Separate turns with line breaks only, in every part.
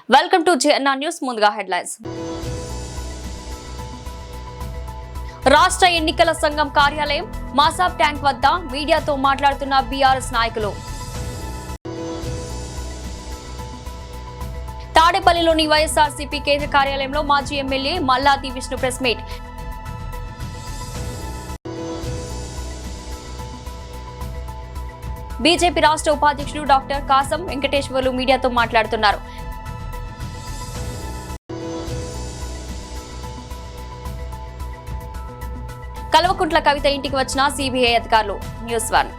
Welcome to JNR news. ముందుగా headlines. రాష్ట్ర ఎన్నికల సంఘం కార్యాలయం మాసాబ్ ట్యాంక్ వద్ద మీడియాతో మాట్లాడుతున్న బీఆర్ఎస్ నాయకులు. తాడేపల్లిలోని వైఎస్ఆర్సీపీ కేంద్ర కార్యాలయంలో మాజీ MLA Malladi Vishnu press meet. BJP రాష్ట్ర ఉపాధ్యక్షుడు డాక్టర్ కాసం వెంకటేశ్వర్లు మీడియాతో మాట్లాడుతున్నారు. కల్వకుంట్ల కవిత ఇంటికి వచ్చిన సిబిఐ అధికారులు. న్యూస్ 1.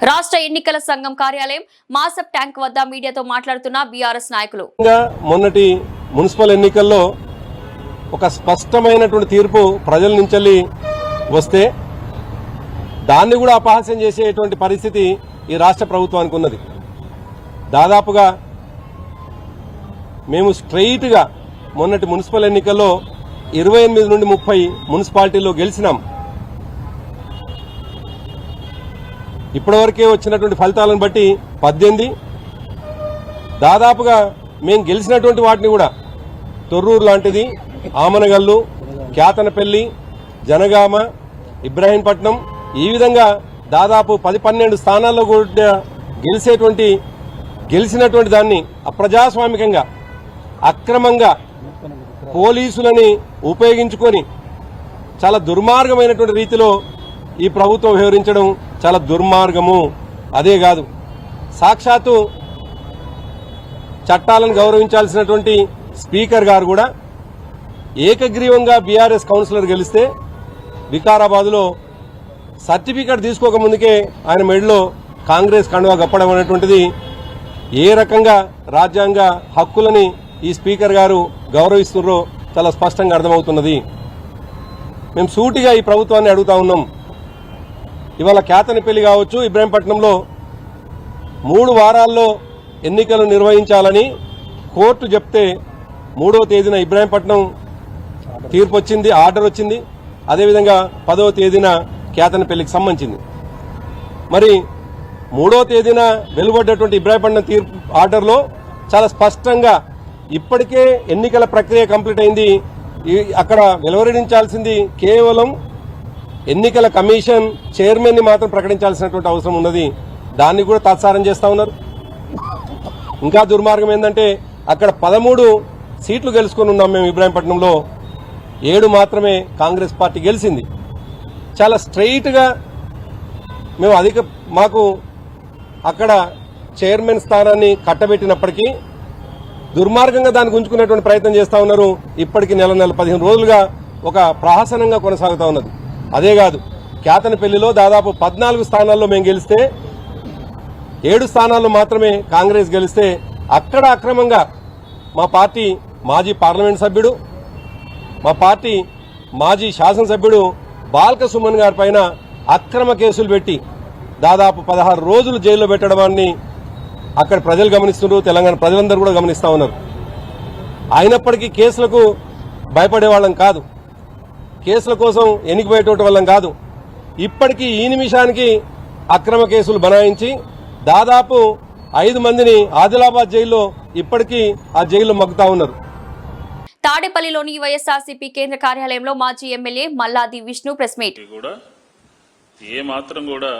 రాష్ట్ర ఎన్నికల సంఘం కార్యాలయం మాసబ్ ట్యాంక్ వద్ద మీడియాతో మాట్లాడుతున్న బీఆర్ఎస్ నాయకులు.
మొన్నటి మున్సిపల్ ఎన్నికల్లో ఒక స్పష్టమైనటువంటి తీర్పు ప్రజల నుంచి వస్తే దాన్ని కూడా అపహాస్యం చేసేటువంటి పరిస్థితి ఈ రాష్ట్ర ప్రభుత్వానికి ఉన్నది. దాదాపుగా మేము స్ట్రెయిట్గా మొన్నటి మున్సిపల్ ఎన్నికల్లో 28 నుండి 30 మున్సిపాలిటీల్లో గెలిచినాం. ఇప్పటివరకే వచ్చినటువంటి ఫలితాలను బట్టి 18, దాదాపుగా మేము గెలిచినటువంటి వాటిని కూడా తొర్రూరు లాంటిది, ఆమనగల్లు, క్యాతనపల్లి, జనగామ, ఇబ్రాహీంపట్నం, ఈ విధంగా దాదాపు 10-12 స్థానాల్లో కూడా గెలిచినటువంటి దాన్ని అప్రజాస్వామికంగా అక్రమంగా పోలీసులని ఉపయోగించుకొని చాలా దుర్మార్గమైనటువంటి రీతిలో ఈ ప్రభుత్వం వ్యవహరించడం చాలా దుర్మార్గము. అదే కాదు, సాక్షాత్తు చట్టాలను గౌరవించాల్సినటువంటి స్పీకర్ గారు కూడా ఏకగ్రీవంగా బీఆర్ఎస్ కౌన్సిలర్ గెలిస్తే వికారాబాద్లో సర్టిఫికెట్ తీసుకోకముందుకే ఆయన మెడలో కాంగ్రెస్ కండువా కప్పడం అనేటువంటిది ఏ రకంగా రాజ్యాంగ హక్కులని ఈ స్పీకర్ గారు గౌరవిస్తున్నారో చాలా స్పష్టంగా అర్థమవుతున్నది. మేము సూటిగా ఈ ప్రభుత్వాన్ని అడుగుతా ఉన్నాం. ఇవాళ క్యాతనపల్లి కావచ్చు, ఇబ్రాహీంపట్నంలో 3 వారాల్లో ఎన్నికలు నిర్వహించాలని కోర్టు చెప్తే 3వ తేదీన ఇబ్రాహీంపట్నం తీర్పు వచ్చింది, ఆర్డర్ వచ్చింది. అదేవిధంగా 10వ తేదీన క్యాతనపల్లికి సంబంధించింది. మరి 3వ తేదీన వెలువడ్డటువంటి ఇబ్రాహీంపట్నం తీర్పు ఆర్డర్లో చాలా స్పష్టంగా ఇప్పటికే ఎన్నికల ప్రక్రియ కంప్లీట్ అయింది, అక్కడ వెలువరించాల్సింది కేవలం ఎన్నికల కమిషన్ చైర్మన్ ని మాత్రం ప్రకటించాల్సినటువంటి అవసరం ఉన్నది. దాన్ని కూడా తాత్సారం చేస్తా ఉన్నారు. ఇంకా దుర్మార్గం ఏంటంటే అక్కడ 13 సీట్లు గెలుచుకుని ఉన్నాం మేము. ఇబ్రాహీంపట్నంలో 7 మాత్రమే కాంగ్రెస్ పార్టీ గెలిచింది. చాలా స్ట్రెయిట్ గా మేము మాకు అక్కడ చైర్మన్ స్థానాన్ని కట్టబెట్టినప్పటికీ దుర్మార్గంగా దాన్ని గుంజుకునేటువంటి ప్రయత్నం చేస్తా ఉన్నారు. ఇప్పటికీ నెల 15 రోజులుగా ఒక ప్రహసనంగా కొనసాగుతా ఉన్నది. అదే కాదు, క్యాతనపల్లిలో దాదాపు 14 స్థానాల్లో మేము గెలిస్తే 7 స్థానాల్లో మాత్రమే కాంగ్రెస్ గెలిస్తే అక్కడ అక్రమంగా మా పార్టీ మాజీ పార్లమెంట్ సభ్యుడు, మా పార్టీ మాజీ శాసనసభ్యుడు బాల్క సుమన్ గారి పైన అక్రమ కేసులు పెట్టి దాదాపు 16 రోజులు జైల్లో పెట్టడాన్ని అక్కడ ప్రజలు గమనిస్తున్నారు, తెలంగాణ ప్రజలందరూ కూడా గమనిస్తా ఉన్నారు. అయినప్పటికీ కేసులకు భయపడే వాళ్ళం కాదు, కేసుల కోసం ఎన్నికబోయేటువంటి వాళ్ళం కాదు. ఇప్పటికీ ఈ నిమిషానికి అక్రమ కేసులు బనాయించి దాదాపు 5 మందిని ఆదిలాబాద్ జైల్లో ఇప్పటికీ ఆ జైల్లో మగ్గుతా ఉన్నారు.
తాడేపల్లిలోని వైఎస్ఆర్సీపీ కేంద్ర కార్యాలయంలో మాజీ MLA Malladi Vishnu press meet.
ఏ మాత్రం కూడా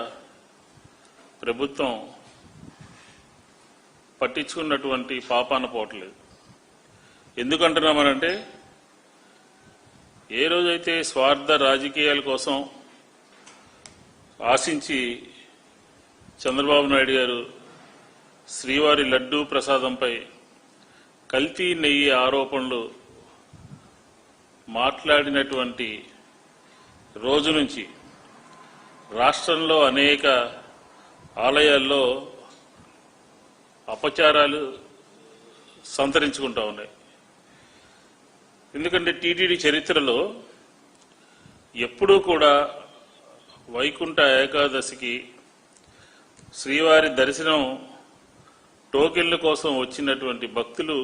ప్రభుత్వం పట్టించుకున్నటువంటి పాపాన పోవట్లేదు. ఎందుకంటున్నామనంటే ఏ రోజైతే స్వార్థ రాజకీయాల కోసం ఆశించి చంద్రబాబు నాయుడు గారు శ్రీవారి లడ్డూ ప్రసాదంపై కల్తీ నెయ్యి ఆరోపణలు మాట్లాడినటువంటి రోజు నుంచి రాష్ట్రంలో అనేక ఆలయాల్లో అపచారాలు సంతరించుకుంటా ఉన్నాయి. ఎందుకంటే టీటీడీ చరిత్రలో ఎప్పుడూ కూడా వైకుంఠ ఏకాదశికి శ్రీవారి దర్శనం టోకెన్ల కోసం వచ్చినటువంటి భక్తులు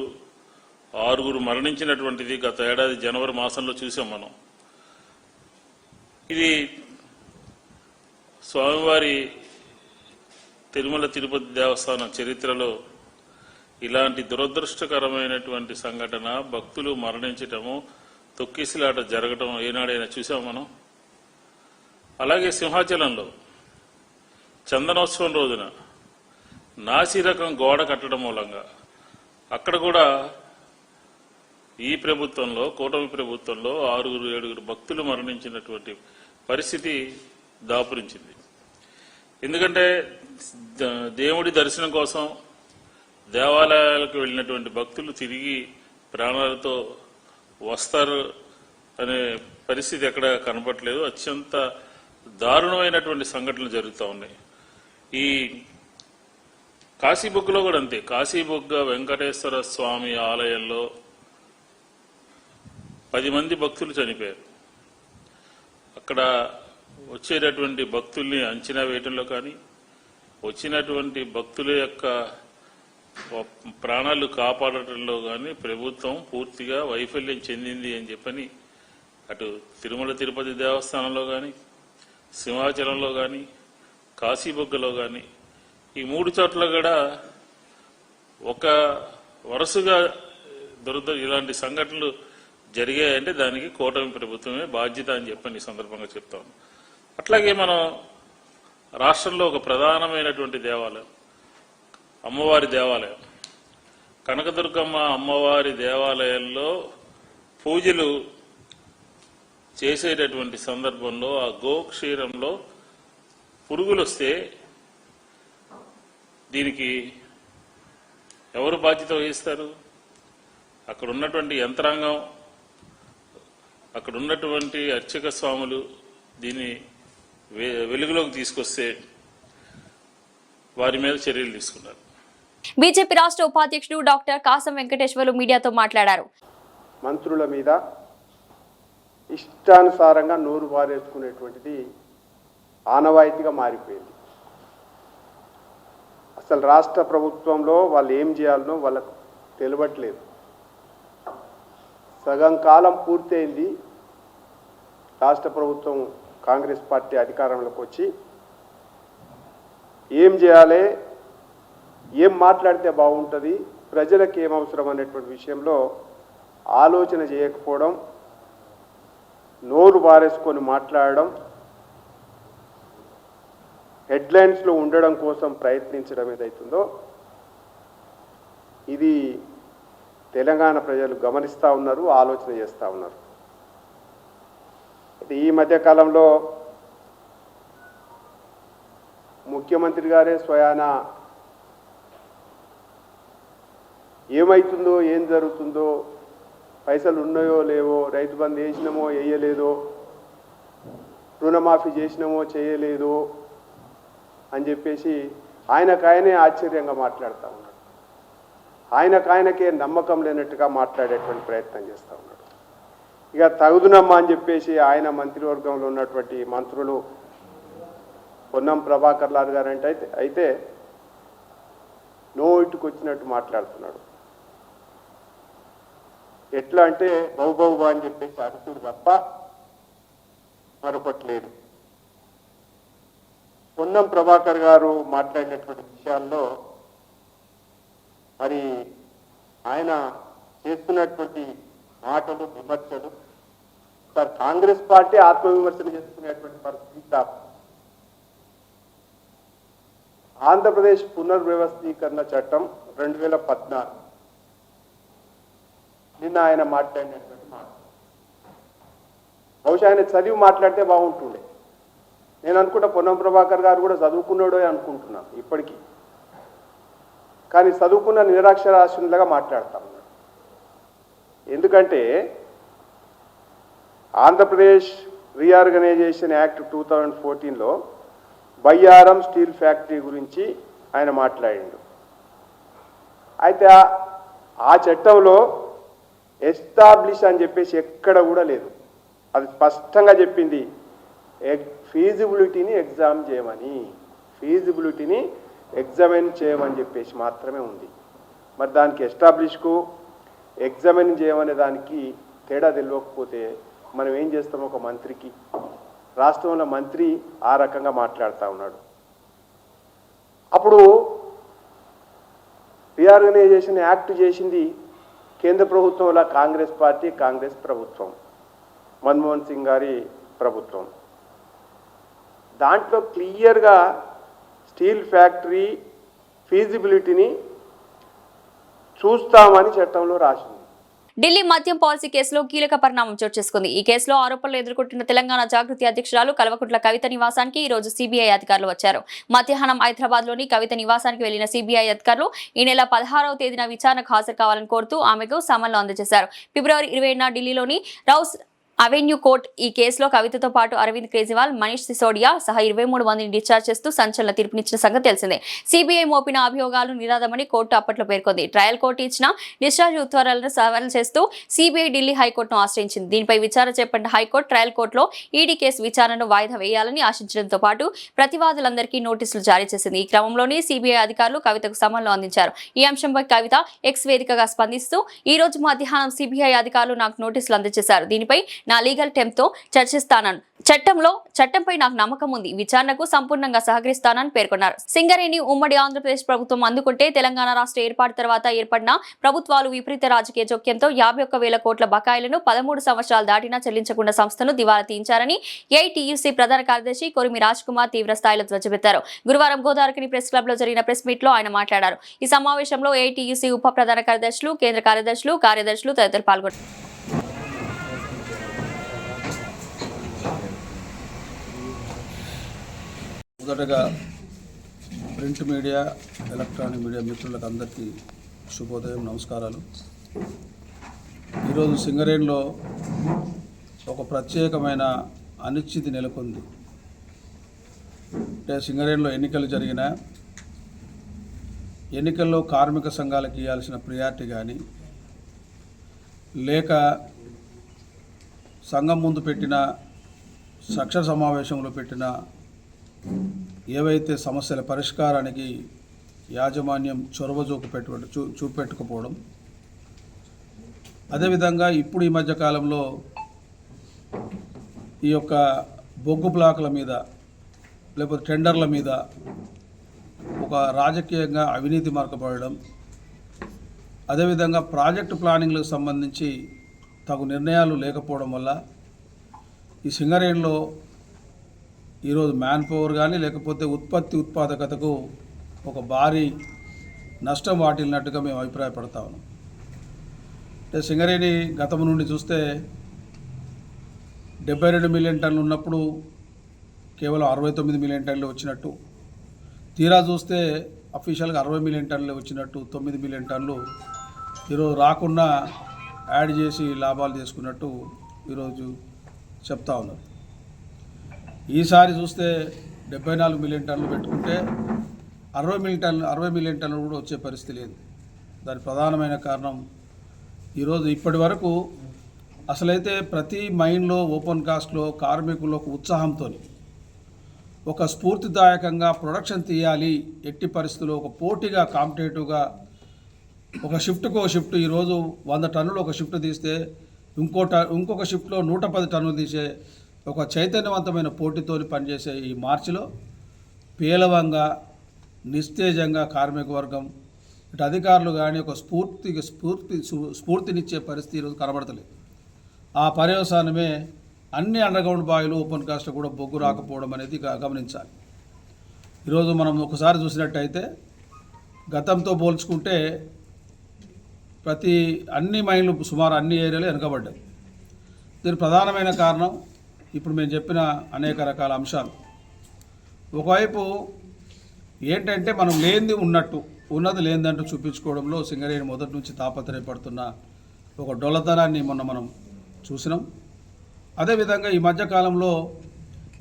6 మరణించినటువంటిది గత ఏడాది జనవరి మాసంలో చూసాం మనం. ఇది స్వామివారి తిరుమల తిరుపతి దేవస్థానం చరిత్రలో ఇలాంటి దురదృష్టకరమైనటువంటి సంఘటన భక్తులు మరణించటము, తొక్కిసిలాట జరగటం ఏనాడైనా చూసాం మనం? అలాగే సింహాచలంలో చందనోత్సవం రోజున నాసిరకం గోడ కట్టడం మూలంగా అక్కడ కూడా ఈ ప్రభుత్వంలో, కూటమి ప్రభుత్వంలో 6-7 భక్తులు మరణించినటువంటి పరిస్థితి దాపురించింది. ఎందుకంటే దేవుడి దర్శనం కోసం దేవాలయాలకు వెళ్ళినటువంటి భక్తులు తిరిగి ప్రాణాలతో వస్తారు అనే పరిస్థితి ఎక్కడ కనపట్లేదు. అత్యంత దారుణమైనటువంటి సంఘటనలు జరుగుతూ ఉన్నాయి. ఈ కాశీబుగ్గలో కూడా అంతే. కాశీబుగ్గ వెంకటేశ్వర స్వామి ఆలయంలో 10 మంది భక్తులు చనిపోయారు. అక్కడ వచ్చేటటువంటి భక్తుల్ని అంచనా వేయటంలో కానీ, వచ్చినటువంటి భక్తుల యొక్క ప్రాణాలు కాపాడటంలో కానీ ప్రభుత్వం పూర్తిగా వైఫల్యం చెందింది అని చెప్పని అటు తిరుమల తిరుపతి దేవస్థానంలో కానీ, సింహాచలంలో కానీ, కాశీబుగ్గలో కానీ ఈ 3 చోట్ల కూడా ఒక వరుసగా ఇలాంటి సంఘటనలు జరిగాయంటే దానికి కూటమి ప్రభుత్వమే బాధ్యత అని చెప్పని ఈ సందర్భంగా చెప్తాను. అట్లాగే మనం రాష్ట్రంలో ఒక ప్రధానమైనటువంటి దేవాలయం, అమ్మవారి దేవాలయం, కనకదుర్గమ్మ అమ్మవారి దేవాలయంలో పూజలు చేసేటటువంటి సందర్భంలో ఆ గోక్షీరంలో పురుగులు వస్తే దీనికి ఎవరు బాధ్యత వహిస్తారు? అక్కడ ఉన్నటువంటి యంత్రాంగం, అక్కడ ఉన్నటువంటి అర్చక స్వాములు దీన్ని వెలుగులోకి తీసుకొస్తే వారి మీద చర్యలు తీసుకున్నారు.
బీజేపీ రాష్ట్ర ఉపాధ్యక్షుడు డాక్టర్ కాసం వెంకటేశ్వర్లు మీడియాతో మాట్లాడారు.
మంత్రుల మీద ఇష్టానుసారంగా నోరు బారేసుకునేటువంటిది ఆనవాయితీగా మారిపోయింది. అసలు రాష్ట్ర ప్రభుత్వంలో వాళ్ళు ఏం చేయాలనో వాళ్ళకు తెలియట్లేదు. సగం కాలం పూర్తయింది. రాష్ట్ర ప్రభుత్వం కాంగ్రెస్ పార్టీ అధికారంలోకి వచ్చి ఏం చేయాలి, ఏం మాట్లాడితే బాగుంటుంది, ప్రజలకు ఏం అవసరం అనేటువంటి విషయంలో ఆలోచన చేయకపోవడం, నోరు బారేసుకొని మాట్లాడడం, హెడ్లైన్స్లో ఉండడం కోసం ప్రయత్నించడం ఏదైతుందో ఇది తెలంగాణ ప్రజలు గమనిస్తూ ఉన్నారు, ఆలోచన చేస్తూ ఉన్నారు. ఈ మధ్యకాలంలో ముఖ్యమంత్రి గారే స్వయాన ఏమవుతుందో, ఏం జరుగుతుందో, పైసలు ఉన్నాయో లేవో, రైతు బంధు వేసినామో వేయలేదో, రుణమాఫీ చేసినామో చేయలేదో అని చెప్పేసి ఆయనకాయనే ఆశ్చర్యంగా మాట్లాడుతూ ఉన్నాడు. ఆయనకాయనకే నమ్మకం లేనట్టుగా మాట్లాడేటువంటి ప్రయత్నం చేస్తూ ఉన్నాడు. ఇక తగుదునమ్మా అని చెప్పేసి ఆయన మంత్రివర్గంలో ఉన్నటువంటి మంత్రులు పొన్నం ప్రభాకర్ లాల్ గారు అయితే నోటికి వచ్చినట్టు మాట్లాడుతున్నాడు. ఎట్లా అంటే బహుబహుబా అని చెప్పేసి అరుచుడు తప్ప మరొకటి లేదు. పొన్నం ప్రభాకర్ గారు మాట్లాడినటువంటి విషయాల్లో మరి ఆయన చేస్తున్నటువంటి మాటలు, విమర్శలు, సార్ కాంగ్రెస్ పార్టీ ఆత్మవిమర్శన చేసుకునేటువంటి పరిస్థితి. ఆంధ్రప్రదేశ్ పునర్వ్యవస్థీకరణ చట్టం 2014 నిన్న ఆయన మాట్లాడినటువంటి మాట బహుశా ఆయన చదివి మాట్లాడితే బాగుంటుండే. నేను అనుకుంటా పొన్నం ప్రభాకర్ గారు కూడా చదువుకున్నాడో అనుకుంటున్నాను ఇప్పటికీ. కానీ చదువుకున్న నిరక్షరాస్యునిలాగా మాట్లాడుతా ఉన్నాడు. ఎందుకంటే ఆంధ్రప్రదేశ్ రీఆర్గనైజేషన్ యాక్ట్ 2014లో బయ్యారం స్టీల్ ఫ్యాక్టరీ గురించి ఆయన మాట్లాడిండు. అయితే ఆ చట్టంలో ఎస్టాబ్లిష్ అని చెప్పేసి ఎక్కడ కూడా లేదు. అది స్పష్టంగా చెప్పింది ఫీజిబిలిటీని ఎగ్జామ్ చేయమని, ఫీజిబిలిటీని ఎగ్జామిన్ చేయమని చెప్పేసి మాత్రమే ఉంది. మరి దానికి ఎస్టాబ్లిష్కు ఎగ్జామిన్ చేయమనే దానికి తేడా తెలియకపోతే మనం ఏం చేస్తాం? ఒక మంత్రికి, రాష్ట్రంలో మంత్రి ఆ రకంగా మాట్లాడుతూ ఉన్నాడు. అప్పుడు రీఆర్గనైజేషన్ యాక్ట్ చేసింది కేంద్ర ప్రభుత్వంలో కాంగ్రెస్ పార్టీ, కాంగ్రెస్ ప్రభుత్వం, మన్మోహన్ సింగ్ గారి ప్రభుత్వం. దాంట్లో క్లియర్గా స్టీల్ ఫ్యాక్టరీ ఫీజిబిలిటీని చూస్తామని చట్టంలో రాసింది.
ఢిల్లీ మద్యం పాలసీ కేసులో కీలక పరిణామం చోటు చేసుకుంది. ఈ కేసులో ఆరోపణలు ఎదుర్కొంటున్న తెలంగాణ జాగృతి అధ్యక్షురాలు కల్వకుంట్ల కవిత నివాసానికి ఈ రోజు సిబిఐ అధికారులు వచ్చారు. మధ్యాహ్నం హైదరాబాద్ లోని కవిత నివాసానికి వెళ్లిన సిబిఐ అధికారులు ఈ నెల 16వ తేదీన విచారణకు హాజరు కావాలని కోరుతూ ఆమెకు సమన్లు అందజేశారు. ఫిబ్రవరి 20న ఢిల్లీలోని రౌస్ అవెన్యూ కోర్టు ఈ కేసులో కవితతో పాటు అరవింద్ కేజ్రీవాల్, మనీష్ సిసోడియా సహా 23 మందిని డిశ్చార్జ్ చేస్తూ సంచలన తీర్పునిచ్చిన సంగతి తెలిసిందే. సిబిఐ మోపిన అభియోగాలు నిరాదమని కోర్టు అప్పట్లో పేర్కొంది. ట్రయల్ కోర్టు ఇచ్చిన డిశ్చార్జ్ ఉత్తర్వులను సవాల్ చేస్తూ సిబిఐ ఢిల్లీ హైకోర్టును ఆశ్రయించింది. దీనిపై విచారణ చేపట్టిన హైకోర్టు ట్రయల్ కోర్టులో ఈడీ కేసు విచారణను వాయిదా వేయాలని ఆశించడంతో పాటు ప్రతివాదులందరికీ నోటీసులు జారీ చేసింది. ఈ క్రమంలోనే సిబిఐ అధికారులు కవితకు సమన్లు అందించారు. ఈ అంశంపై కవిత ఎక్స్ వేదికగా స్పందిస్తూ ఈ రోజు మధ్యాహ్నం సిబిఐ అధికారులు నాకు నోటీసులు అందజేశారు. దీనిపై నా లీగల్ టెంప్తో చర్చిస్తానని, చట్టంపై నాకు నమ్మకం ఉంది, విచారణకు సంపూర్ణంగా సహకరిస్తానని పేర్కొన్నారు. సింగరేణి ఉమ్మడి ఆంధ్రప్రదేశ్ ప్రభుత్వం అందుకుంటే తెలంగాణ రాష్ట్ర ఏర్పాటు తర్వాత ఏర్పడిన ప్రభుత్వాలు విపరీత రాజకీయ జోక్యంతో 51,000 కోట్ల బకాయిలను 13 సంవత్సరాలు దాటినా చెల్లించకుండా సంస్థను దివాలా తీయించారని ఏఐటీయూసీ ప్రధాన కార్యదర్శి కొరిమి రాజ్ కుమార్ తీవ్ర స్థాయిలో ధ్వజమెత్తారు. గురువారం గోదావరికని ప్రెస్ క్లబ్ లో జరిగిన ప్రెస్ మీట్ లో ఆయన మాట్లాడారు. ఈ సమావేశంలో ఏఐటీయూసీ ఉప ప్రధాన కార్యదర్శులు, కేంద్ర కార్యదర్శులు తదితరులు పాల్గొన్నారు.
మొదటగా ప్రింట్ మీడియా, ఎలక్ట్రానిక్ మీడియా మిత్రులకు అందరికీ శుభోదయం, నమస్కారాలు. ఈరోజు సింగరేణిలో ఒక ప్రత్యేకమైన అనిశ్చితి నెలకొంది. అంటే సింగరేణిలో ఎన్నికలు జరిగిన ఎన్నికల్లో కార్మిక సంఘాలకు ఇవ్వాల్సిన ప్రియారిటీ కానీ, లేక సంఘం ముందు పెట్టిన సక్ష సమావేశంలో పెట్టిన ఏవైతే సమస్యల పరిష్కారానికి యాజమాన్యం చొరవ చూపెట్టుకపోవడం, అదేవిధంగా ఇప్పుడు ఈ మధ్యకాలంలో ఈ యొక్క బొగ్గు బ్లాకుల మీద లేకపోతే టెండర్ల మీద ఒక రాజకీయంగా అవినీతి మరకబడడం, అదేవిధంగా ప్రాజెక్టు ప్లానింగ్లకు సంబంధించి తగు నిర్ణయాలు లేకపోవడం వల్ల ఈ సింగరేణిలో ఈరోజు మ్యాన్ పవర్ కానీ లేకపోతే ఉత్పాదకతకు ఒక భారీ నష్టం వాటిల్లినట్టుగా మేము అభిప్రాయపడతా ఉన్నాం. అంటే సింగరేణి గతం నుండి చూస్తే 72 మిలియన్ టన్నులు ఉన్నప్పుడు కేవలం 69 మిలియన్ టన్నులు వచ్చినట్టు, తీరా చూస్తే అఫీషియల్గా 60 మిలియన్ టన్నులు వచ్చినట్టు, 9 మిలియన్ టన్నులు ఈరోజు రాకుండా యాడ్ చేసి లాభాలు చేసుకున్నట్టు ఈరోజు చెప్తా ఉన్నారు. ఈసారి చూస్తే 74 మిలియన్ టన్నులు పెట్టుకుంటే 60 మిలియన్ టన్నులు కూడా వచ్చే పరిస్థితి లేదు. దాని ప్రధానమైన కారణం ఈరోజు ఇప్పటి వరకు అసలైతే ప్రతి మైన్లో ఓపెన్ కాస్ట్లో కార్మికులు ఒక ఉత్సాహంతో ఒక స్ఫూర్తిదాయకంగా ప్రొడక్షన్ తీయాలి, ఎట్టి పరిస్థితుల్లో ఒక పోటీగా కాంపిటేటివ్గా ఒక షిఫ్ట్కో షిఫ్ట్ ఈరోజు 100 టన్నులు ఒక షిఫ్ట్ తీస్తే ఇంకొక షిఫ్ట్లో 110 టన్నులు తీసే ఒక చైతన్యవంతమైన పోటీతో పనిచేసే ఈ మార్చిలో పేలవంగా నిస్తేజంగా కార్మిక వర్గం ఇటు అధికారులు కానీ ఒక స్ఫూర్తినిచ్చే పరిస్థితి ఈరోజు కనబడతలేదు. ఆ పర్యవసానమే అన్ని అండర్గ్రౌండ్ బావిలు ఓపెన్ కాస్ట్ కూడా బొగ్గు రాకపోవడం అనేది గమనించాలి. ఈరోజు మనం ఒకసారి చూసినట్టయితే గతంతో పోల్చుకుంటే అన్ని మైన్లు సుమారు అన్ని ఏరియాలు వెనుకబడ్డాయి. దీని ప్రధానమైన కారణం ఇప్పుడు మేము చెప్పిన అనేక రకాల అంశాలు. ఒకవైపు ఏంటంటే మనం లేనిది ఉన్నట్టు, ఉన్నది లేనిదంటూ చూపించుకోవడంలో సింగరేణి మొదటి నుంచి తాపత్రయపడుతున్న ఒక డొల్లతనాన్ని మొన్న మనం చూసినాం. అదేవిధంగా ఈ మధ్యకాలంలో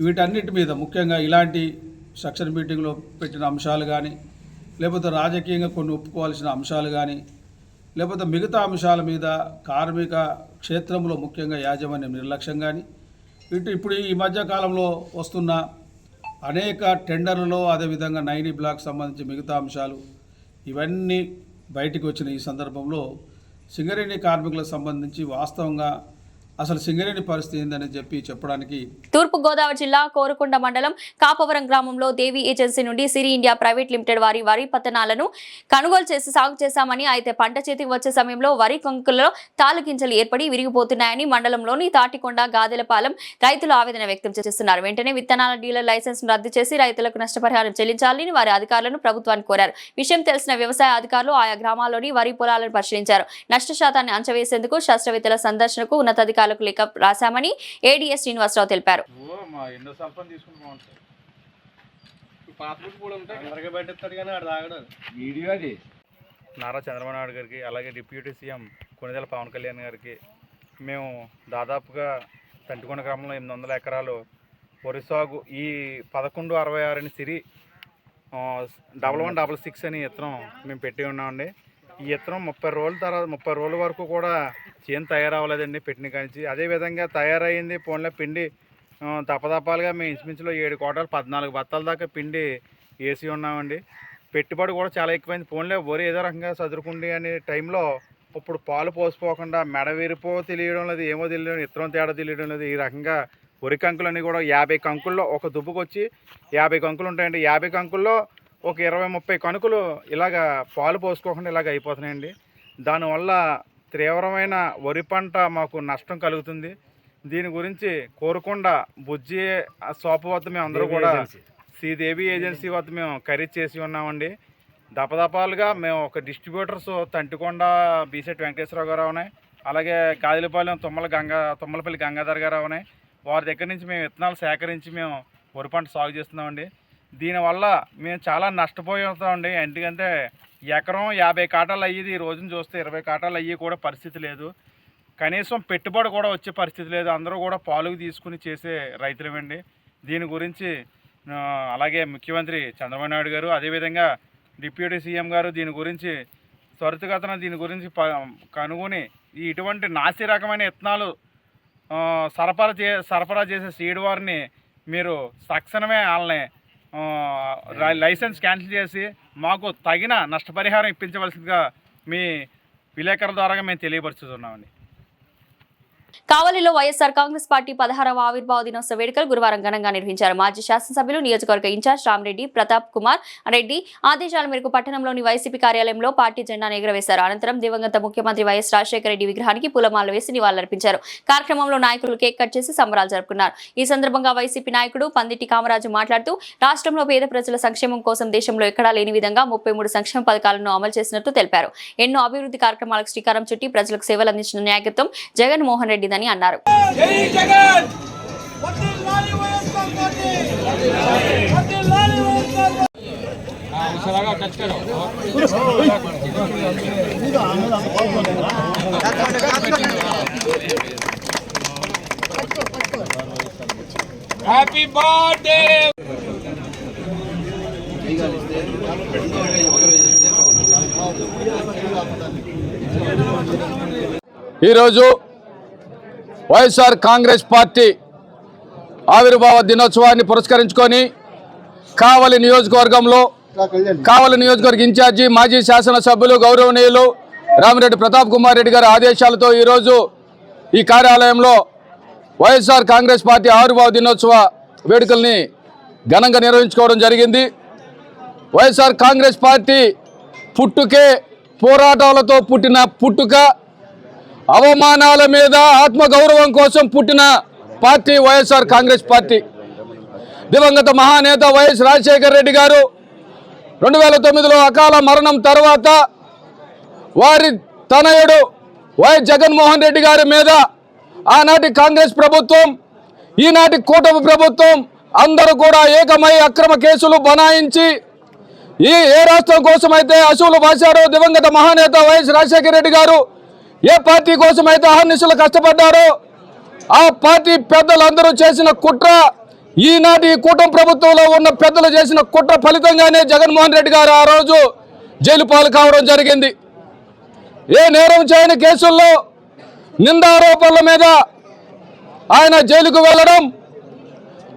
వీటన్నిటి మీద ముఖ్యంగా ఇలాంటి సెక్షన్ మీటింగ్లో పెట్టిన అంశాలు కానీ, లేకపోతే రాజకీయంగా కొన్ని ఒప్పుకోవాల్సిన అంశాలు కానీ, లేకపోతే మిగతా అంశాల మీద కార్మిక క్షేత్రంలో ముఖ్యంగా యాజమాన్యం నిర్లక్ష్యం కానీ, ఇప్పుడు ఈ మధ్యకాలంలో వస్తున్న అనేక టెండర్లలో, అదేవిధంగా 90 బ్లాక్ సంబంధించి మిగతా అంశాలు ఇవన్నీ బయటికి వచ్చిన ఈ సందర్భంలో సింగరేణి కార్మికులకు సంబంధించి వాస్తవంగా అసలు సింగరేణి పరిస్థితి ఏందని చెప్పడానికి
తూర్పు గోదావరి జిల్లా కోరుకొండ మండలం కాపవరం గ్రామంలో దేవి ఏజెన్సీ నుండి సిరి ఇండియా ప్రైవేట్ లిమిటెడ్ వారి వరి పత్తనాలను కొనుగోలు చేసి సాగు చేశామని, అయితే పంట చేతికి వచ్చే సమయంలో వరి కంకులలో తాలుగింజలు ఏర్పడి విరిగిపోతున్నాయని మండలంలోని తాటికొండ గాదెలపాలెం రైతులు ఆవేదన వ్యక్తం చేస్తున్నారు. వెంటనే విత్తనాల డీలర్ లైసెన్స్ రద్దు చేసి రైతులకు నష్టపరిహారం చెల్లించాలని వారి అధికారులను ప్రభుత్వాన్ని కోరారు. విషయం తెలిసిన వ్యవసాయ అధికారులు ఆయా గ్రామాల్లోని వరి పొలాలను పరిశీలించారు. నష్ట శాతాన్ని అంచవేసేందుకు శాస్త్రవేత్తల సందర్శనకు ఉన్నతాధికారులకు లేఖ రాశామని ఏడీఎస్ శ్రీనివాసరావు తెలిపారు.
నారా చంద్రబాబు నాయుడు గారికి, అలాగే డిప్యూటీ సీఎం కొణిదెల పవన్ కళ్యాణ్ గారికి మేము దాదాపుగా తంటికొండ గ్రామంలో 800 ఎకరాలు వరి సాగు ఈ 1166 సిరి 1166 అని విత్తనం మేము పెట్టి ఉన్నామండి. ఈ విత్తనం 30 రోజుల వరకు కూడా చేను తయారవ్వలేదండి పెట్టిన కానించి. అదేవిధంగా తయారైంది పోన్లే పిండి తప్పదప్పాలుగా మేము ఇంచుమించులో 7 కోటాలు 14 బత్తాల దాకా పిండి వేసి ఉన్నామండి. పెట్టుబడి కూడా చాలా ఎక్కువైంది. పోన్లే వరి ఏదో రకంగా చదురుకుండి అనే టైంలో ఇప్పుడు పాలు పోసిపోకుండా మెడ విరిపో తెలియడం లేదు, ఏమో తెలియడం, ఇత్తనం తేడా తెలియడం లేదు. ఈ రకంగా వరి కంకులన్నీ కూడా 50 కంకుల్లో ఒక దుబ్బుకు వచ్చి 50 కంకులు ఉంటాయండి. 50 కంకుల్లో ఒక 20-30 కణుకులు ఇలాగ పాలు పోసుకోకుండా ఇలాగ అయిపోతున్నాయండి. దానివల్ల తీవ్రమైన వరి పంట మాకు నష్టం కలుగుతుంది. దీని గురించి కోరుకొండ బుజ్జి షాపు వద్ద మేము అందరూ కూడా శ్రీదేవి ఏజెన్సీ వద్ద మేము ఖరీదు చేసి ఉన్నామండి. దపదపాలుగా మేము ఒక డిస్ట్రిబ్యూటర్స్ తంటికొండ బీసెట్ వెంకటేశ్వరరావు గారు ఉన్నాయి, అలాగే గాదిలపాలెం తుమ్మలపల్లి గంగాధర్ గారు ఉన్నాయి. వారి దగ్గర నుంచి మేము విత్తనాలు సేకరించి మేము వరి పంట సాగు చేస్తున్నామండి. దీనివల్ల మేము చాలా నష్టపోతామండి. ఎందుకంటే ఎకరం 50 కాటాలు అయ్యేది ఈ రోజున చూస్తే 20 కాటాలు అయ్యి కూడా పరిస్థితి లేదు. కనీసం పెట్టుబడి కూడా వచ్చే పరిస్థితి లేదు. అందరూ కూడా పాలుగు తీసుకుని చేసే రైతులమండి. దీని గురించి అలాగే ముఖ్యమంత్రి చంద్రబాబు నాయుడు గారు, అదేవిధంగా డిప్యూటీ సీఎం గారు దీని గురించి త్వరితగతిన దీని గురించి కనుగొని ఇటువంటి నాసి రకమైన విత్తనాలు సరఫరా చేసే సీడ్ వారిని మీరు తక్షణమే వాళ్ళని లైసెన్స్ క్యాన్సిల్ చేసి మాకు తగిన నష్టపరిహారం ఇప్పించవలసిందిగా మీ విలేకరుల ద్వారా మేము తెలియపరుస్తున్నామండి.
కావలిలో వైఎస్ఆర్ కాంగ్రెస్ పార్టీ 16వ ఆవిర్భావ దినోత్సవ వేడుకలు గురువారం ఘనంగా నిర్వహించారు. మాజీ శాసనసభ్యులు నియోజకవర్గ ఇన్ఛార్జ్ రామిరెడ్డి ప్రతాప్ కుమార్ రెడ్డి ఆదేశాల మేరకు పట్టణంలోని వైసీపీ కార్యాలయంలో పార్టీ జెండాను ఎగురవేశారు. అనంతరం దివంగత ముఖ్యమంత్రి వైఎస్ రాజశేఖర రెడ్డి విగ్రహానికి పూలమాలలు వేసి నివాళులర్పించారు. కార్యక్రమంలో నాయకులు కేక్ కట్ చేసి సంబరాలు జరుపుకున్నారు. ఈ సందర్భంగా వైసీపీ నాయకుడు పందిటి కామరాజు మాట్లాడుతూ రాష్ట్రంలో పేద ప్రజల సంక్షేమం కోసం దేశంలో ఎక్కడా లేని విధంగా 33 సంక్షేమ పథకాలను అమలు చేసినట్టు తెలిపారు. ఎన్నో అభివృద్ధి కార్యక్రమాలకు శ్రీకారం చుట్టి ప్రజలకు సేవలు అందించిన నాయకత్వం జగన్మోహన్ రెడ్డి అని అన్నారు.
Happy birthday.
ఈరోజు వైఎస్ఆర్ కాంగ్రెస్ పార్టీ ఆవిర్భావ దినోత్సవాన్ని పురస్కరించుకొని కావలి నియోజకవర్గ ఇన్ఛార్జి మాజీ శాసనసభ్యులు గౌరవనీయులు రామిరెడ్డి ప్రతాప్ కుమార్ రెడ్డి గారి ఆదేశాలతో ఈరోజు ఈ కార్యాలయంలో వైఎస్ఆర్ కాంగ్రెస్ పార్టీ ఆవిర్భావ దినోత్సవ వేడుకల్ని ఘనంగా నిర్వహించుకోవడం జరిగింది. వైఎస్ఆర్ కాంగ్రెస్ పార్టీ పుట్టుకే పోరాటాలతో పుట్టిన పుట్టుక, అవమానాల మీద ఆత్మగౌరవం కోసం పుట్టిన పార్టీ వైఎస్ఆర్ కాంగ్రెస్ పార్టీ. దివంగత మహానేత వైఎస్ రాజశేఖర రెడ్డి గారు 2009లో అకాల మరణం తర్వాత వారి తనయుడు వైఎస్ జగన్మోహన్ రెడ్డి గారి మీద ఆనాటి కాంగ్రెస్ ప్రభుత్వం, ఈనాటి కూటమి ప్రభుత్వం అందరూ కూడా ఏకమై అక్రమ కేసులు బనాయించి ఏ రాష్ట్రం కోసమైతే అసూలు బాశారో దివంగత మహానేత వైఎస్ రాజశేఖర రెడ్డి గారు ఏ పార్టీ కోసమైతే అహర్నిశలు కష్టపడ్డారో ఆ పార్టీ పెద్దలందరూ చేసిన కుట్ర, ఈనాటి కూటమి ప్రభుత్వంలో ఉన్న పెద్దలు చేసిన కుట్ర ఫలితంగానే జగన్మోహన్ రెడ్డి గారు ఆ రోజు జైలు పాలు కావడం జరిగింది. ఏ నేరం చేయని కేసుల్లో నిందారోపణల మీద ఆయన జైలుకు వెళ్ళడం,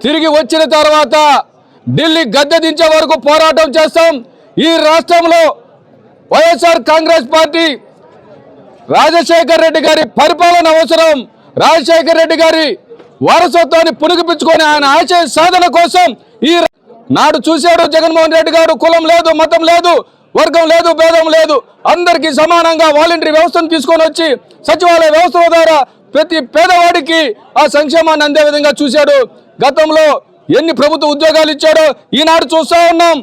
తిరిగి వచ్చిన తర్వాత ఢిల్లీ గద్దె దించే వరకు పోరాటం చేస్తాం. ఈ రాష్ట్రంలో వైఎస్ఆర్ కాంగ్రెస్ పార్టీ రాజశేఖర్ రెడ్డి గారి పరిపాలన అవసరం, రాజశేఖర రెడ్డి గారి వారసత్వాన్ని పునిగిపించుకొని ఆయన ఆశయ సాధన కోసం ఈ నాడు చూశాడు జగన్మోహన్ రెడ్డి గారు. కులం లేదు, మతం లేదు, వర్గం లేదు, భేదం లేదు, అందరికీ సమానంగా వాలంటరీ వ్యవస్థను తీసుకొని వచ్చి సచివాలయ వ్యవస్థ ద్వారా ప్రతి పేదవాడికి ఆ సంక్షేమాన్ని అందే విధంగా చూశాడు. గతంలో ఎన్ని ప్రభుత్వ ఉద్యోగాలు ఇచ్చాడో ఈనాడు చూస్తా ఉన్నాం.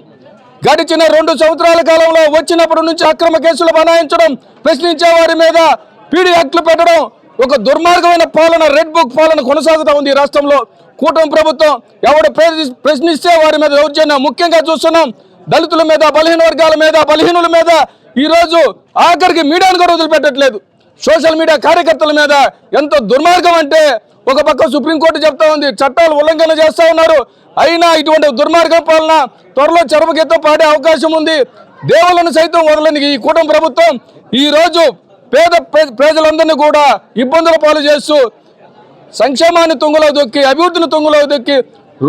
గడిచిన 2 సంవత్సరాల కాలంలో వచ్చినప్పటి నుంచి అక్రమ కేసులు బనాయించడం, ప్రశ్నించే వారి మీద పీడీ యాక్ట్లు పెట్టడం, ఒక దుర్మార్గమైన పాలన, రెడ్ బుక్ పాలన కొనసాగుతూ ఉంది ఈ రాష్ట్రంలో. కూటమి ప్రభుత్వం ఎవడు ప్రశ్నిస్తే వారి మీద దౌర్జన్యం ముఖ్యంగా చూస్తున్నాం. దళితుల మీద, బలహీన వర్గాల మీద, బలహీనుల మీద ఈరోజు ఆఖరికి మీడియాను కూడా వదిలిపెట్టట్లేదు. సోషల్ మీడియా కార్యకర్తల మీద ఎంత దుర్మార్గం అంటే ఒక పక్క సుప్రీంకోర్టు చెప్తా ఉంది చట్టాలు ఉల్లంఘన చేస్తా ఉన్నారు. అయినా ఇటువంటి దుర్మార్గం పాలన త్వరలో చెరపకెత్తో పాడే అవకాశం ఉంది. దేవులను సైతం వదలని ఈ కూటమి ప్రభుత్వం ఈరోజు పేద ప్రజలందరినీ కూడా ఇబ్బందుల పాలు చేస్తూ సంక్షేమాన్ని తుంగలో దొక్కి, అభివృద్ధిని తుంగలో దొక్కి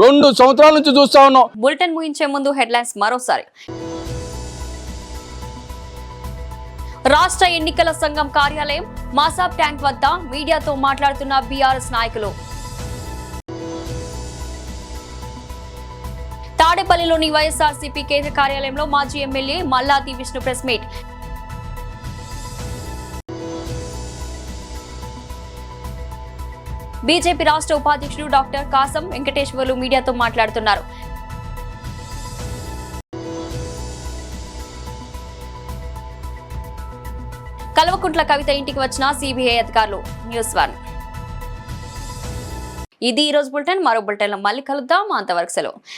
2 సంవత్సరాల నుంచి చూస్తా ఉన్నాం.
బులెటిన్ ముగించే ముందు హెడ్లైన్స్ మరోసారి. రాష్ట్ర ఎన్నికల సంఘం కార్యాలయం మాసాబ్ ట్యాంక్ వద్ద మీడియాతో మాట్లాడుతున్న బీఆర్ఎస్ నాయకులు. తాడేపల్లిలోని వైఎస్ఆర్సీపీ కేంద్ర కార్యాలయంలో మాజీ MLA Malladi Vishnu press meet. BJP రాష్ట్ర ఉపాధ్యక్షుడు డాక్టర్ కాసం వెంకటేశ్వర్లు మీడియాతో మాట్లాడుతున్నారు. కల్వకుంట్ల కవిత ఇంటికి వచ్చిన సిబిఐ అధికారులు. న్యూస్ 1. ఇది ఈ రోజు బులెటిన్. మరో బులెటిన్లో మళ్ళీ కలుద్దాం. అంతవరకు సెలవు.